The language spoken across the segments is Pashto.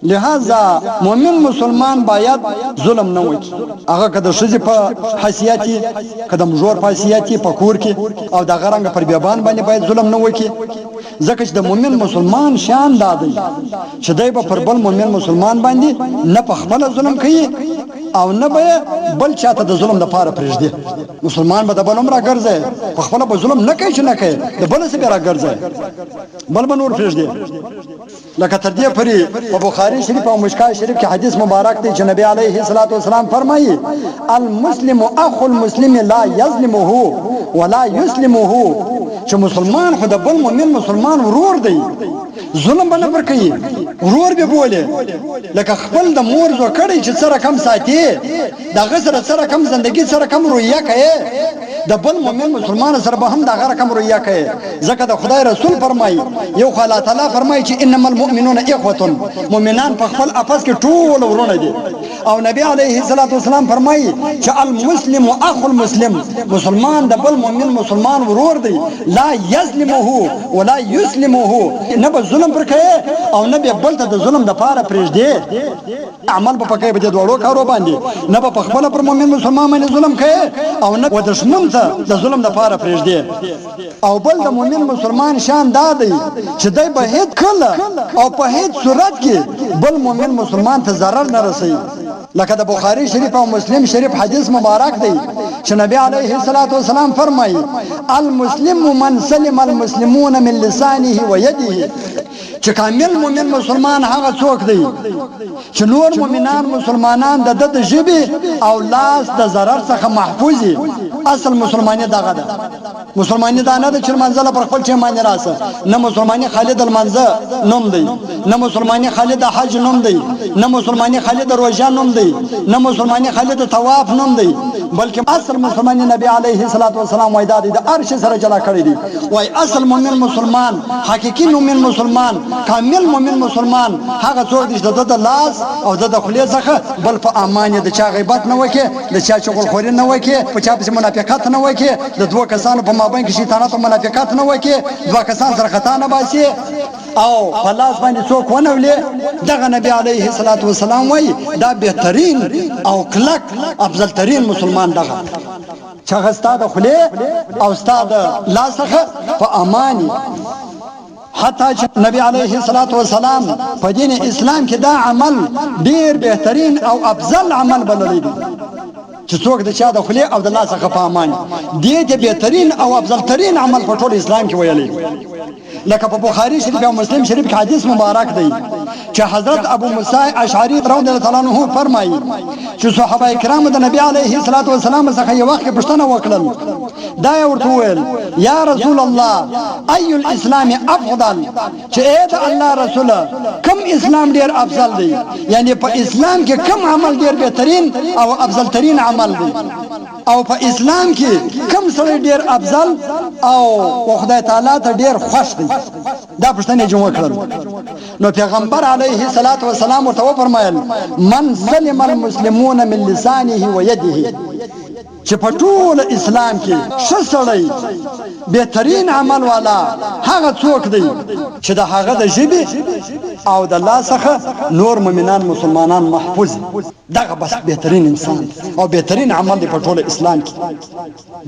لہذا مومن مسلمان باید ظلم نه وکړي. هغه که د ښځې په حیثیت که د مژور په حیثیت په کور کې او د هغه رنګه پر بیابان باندې باید ظلم نه وکړي، ځکه چې د مومن مسلمان شان دا دی چې دی به پر بل مومن مسلمان باندې نه په خپله ظلم کوي او نه به بل چاته د ظلم دپاره پرېږدي. مسلمان به د بل هم راګرځي، په خپله به ظلم نه کوي چې نه کوي، د بل څه به راګرځي، بل به نور پرېږدي. لکه تر دې پورې په بخاري شریف او مشکات شریف کې حدیث مبارک دی چې نبی علیه الصلاۃ والسلام فرمایي المسلم اخو المسلم لا یظلمه ولا یسلمه، چې مسلمان خو د بل مؤمن مسلمان ورور دی، ظلم به نه پر کوي، ورور به بولي. لکه خپل د مور زو کړی چې سره کم ساتي، دغه سره کم زندگی سره کم رویه کوي، د بل مؤمن مسلمان سره به هم دغه رقم رویه کوي. ځکه د خدای رسول فرمایي، یو خو الله تعالی فرمایي چې انما المؤمنون اخوه، مؤمنان په خپل اپس کې ټول ورونه دي. او نبی علیه الصلاۃ والسلام فرمایي چې المسلم اخو المسلم، مسلمان د بل مؤمن مسلمان ورور دی، لا یظلمه ولا یسلمه، نه به ظلم پر کوي او نه به بل ته د ظلم د پاره پرېږدي. عمل به پکې به د دوړو کارو باندې، نه به په خپل پر مؤمن مسلمان باندې ظلم کوي او نه و دشمن ته د ظلم د پاره پرېږدي. او بل د مؤمن مسلمان شان دا دی چې دی به هیڅ کله او په هیڅ صورت کې بل مؤمن مسلمان ته ضرر نه رسوي. لکه د بخاري شریف او مسلم شریف حدیث مبارک دی چې نبی علیه الصلاۃ والسلام فرمایي المسلم من سلم المسلمون من لسانه و یده، چې کامل مؤمن مسلمان هغه څوک دی چې نور مؤمنان مسلمانان د د ژبې او لاس د ضرر څخه محفوظ دي. اصل مسلمانی دغه ده، مسلمانی دا نه ده چې منځله پر خپل چې باندې راسه، نه مسلمانی خالد المنځه نوم دی، نه مسلمانی خالد حج نوم دی، نه مسلمانی خالد روژه نوم دی، نه مسلمانی خالد طواف نوم دی، بلکې اصل مسلمانی نبی علیه الصلاۃ والسلام وای دا دی د هر شي سره جلا کړی دی. وای اصل مؤمن مسلمان، حقیقي مؤمن مسلمان، کامل مؤمن مسلمان هغه څوک دی چې د لاس او د خولې څخه بل په امان د چا غیبت نه وکړي، د چا چغلخوري نه وکړي، په چا پسې منافقت نه وکړي، د دوه کسانو په مابین کې شیطانت او منافقت نه وکړي، دوه کسان سره خطا نه باسي او په لاس باندې څوک ونه ولي. دغه نبی علیه الصلاۃ والسلام وایي دا بهترین او کلک افضل ترین مسلمان دغه چې هغه ستا د خولې او ستا د لاس څخه په امانی. حتی چې نبی علیه الصلاۃ والسلام په دین اسلام کې دا عمل ډیر بهترین او افضل عمل بللی دی چې څوک د چا د خولې او د لاس څخه په امان دي. دې بهترین او افضل ترین عمل په ټول اسلام کې ویلی. لکه په بخاري شریف او مسلم شریف کې حدیث مبارک دی چې حضرت ابو موسی اشعری رضی الله تعالی عنہ فرمایي چې صحابه کرام د نبی علیه الصلاۃ والسلام څخه یو وخت پوښتنه وکړل، دا یې ورته وویل یا رسول الله ای الاسلام افضل، چې اے د الله رسوله کوم اسلام ډیر افضل دی، یعنی په اسلام کې کوم عمل ډیر بهترین او افضل ترین عمل دی، او په اسلام کې کوم سره ډیر افضل او خدای تعالی ته ډیر خوښ دی. دا پوښتنه جوړ کړل. نو پیغمبر علیه الصلاۃ والسلام ورته فرمایل من سلم المسلمون من لسانه و یده، چې په ټول اسلام کې ښه سړی بهترین عمل والا هغه څوک دی چې د هغه د ژبې او د لاس څخه نور مؤمنان مسلمانان محفوظ، دغه بس بهترین انسان او بهترین عمل دی په ټول اسلام کې.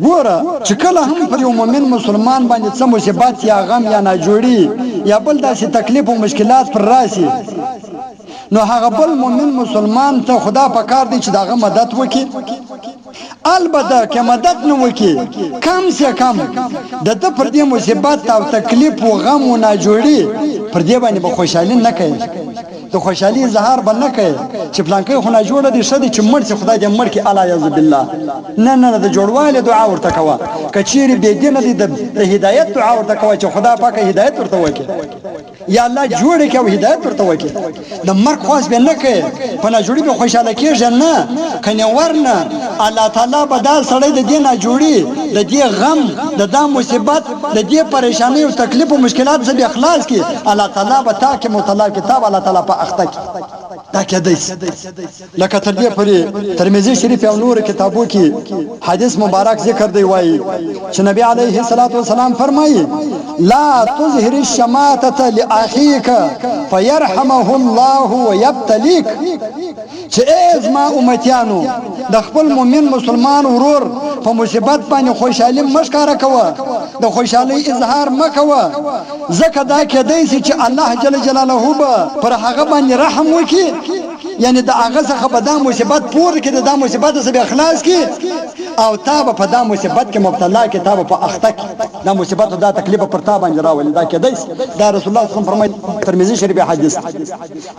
ګوره چې کله هم پر یو مؤمن مسلمان باندې څه مصیبت یا غم یا ناجوړي یا بل داسې تکلیف او مشکلات پر راسي، نو هغه بل مؤمن مسلمان ته خدا په کار دی چې دغه مدد وکړي. البته که مدد نه وکړي کم سے کم د ده پر دې مصیبت او تکلیف و غم و ناجوړي پر دې باندې به خوشحالي نه کوي، د خوشحالي اظهار به نه کوي چې پلانکی خو ناجوړه دی ښه دی چې مړ شي خدای دې مړ کړي الیاذ بالله. نه نه د جوړوالي دعا ورته کوه، که چیرې بېدینه دی د هدایت دعا ورته کوه چې خدا پاکه هدایت ورته وکړي، یا الله جوړ کړي او هدایت ورته وکړي. د مرګ خواست به نه کوي، په ناجوړي به خوشحاله کېږي نه، کنې ورنه الله تعالی به دا سړی د دې ناجوړي د دې غم د دا مصیبت د دې پریشانی او تکلیف او مشکلات څخه به خلاص کړي. الله تعالی به تا کې مطلع کتاب الله تعالی په اخته کړي. دا کېدای شي لکه تر دې پورې ترمذي شریف او نور کتابو کې حدیث مبارک ذکر دی وایي چې نبی علیه الصلاۃ والسلام فرمایي لا تظهر الشماتة لأخيك فيرحمه الله ويبتليك چې ازما امتیانو د خپل مؤمن مسلمان ورور په مصیبت باندې خوشحالي مشکاره کوه د خوشحالي اظهار مکوه ځکه دا کېدای شي چې الله جل جلاله به پر هغه باندې رحم وکړي یعنی د هغه څخه به دا مصیبت پور کې د دا مصیبت څخه به اخلاص کی او تا به په دا مصیبت کې مبتلا کې تا به په اخته کې دا مصیبت او دا تکلیف پر تا باندې راولي دا کېدای دا رسول الله صلی الله علیه وسلم فرمایي ترمذی شریف حدیث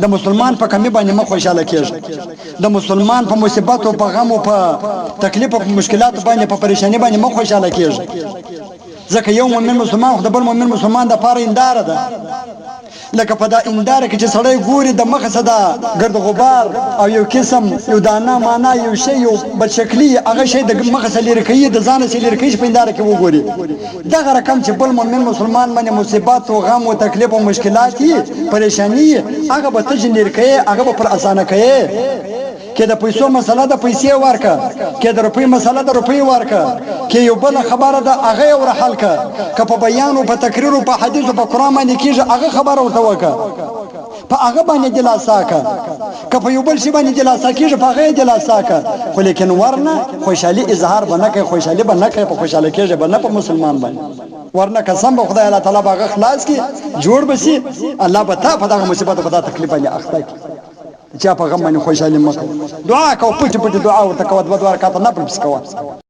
د مسلمان په کمی باندې مخ خوشاله کېږي د مسلمان په مصیبت او په غم او په تکلیف او په مشکلات باندې په پریشانی باندې مخ خوشاله کېږي ځکه یو مؤمن مسلمان خو د بل مؤمن مسلمان د پاره اندار ده لکه په دا اندار کې چې سړی ګوري د مخه صدا ګرد غبار او یو قسم یو دانا معنا یو شی یو بشکلی هغه شی د مخه سلیری کوي د ځان سلیری کوي په اندار کې وګوري دغه رقم چې بل مؤمن مسلمان باندې مصیبت او غم او تکلیف او مشکلات پریشانی هغه به تجنیر کوي هغه به پر اسانه کوي کې د پیسو مسله د پیسې ورکا کې د روپۍ مسله د روپۍ ورکا کې یو بل خبره د هغه ور حل کا که په بیان او په تقریر او په حدیث او په قران باندې کېږي هغه خبره ورته وکا په هغه باندې دلاسا کا که په یو بل شي باندې دلاسا کېږي په هغه دلاسا کا خو لیکن ورنه خوشحالي اظهار بنه کوي خوشحالي بنه کوي په خوشاله کېږي بنه په مسلمان باندې ورنه قسم به خدای الله تعالی باغ خلاص کی جوړ بشي الله به تا په دغه مصیبت او په دغه تکلیف باندې اخته چا په غم باندې خوشاله مکو دعا کو پټ پټ دعا ورته کو د دوه رکعات نه پرس کوه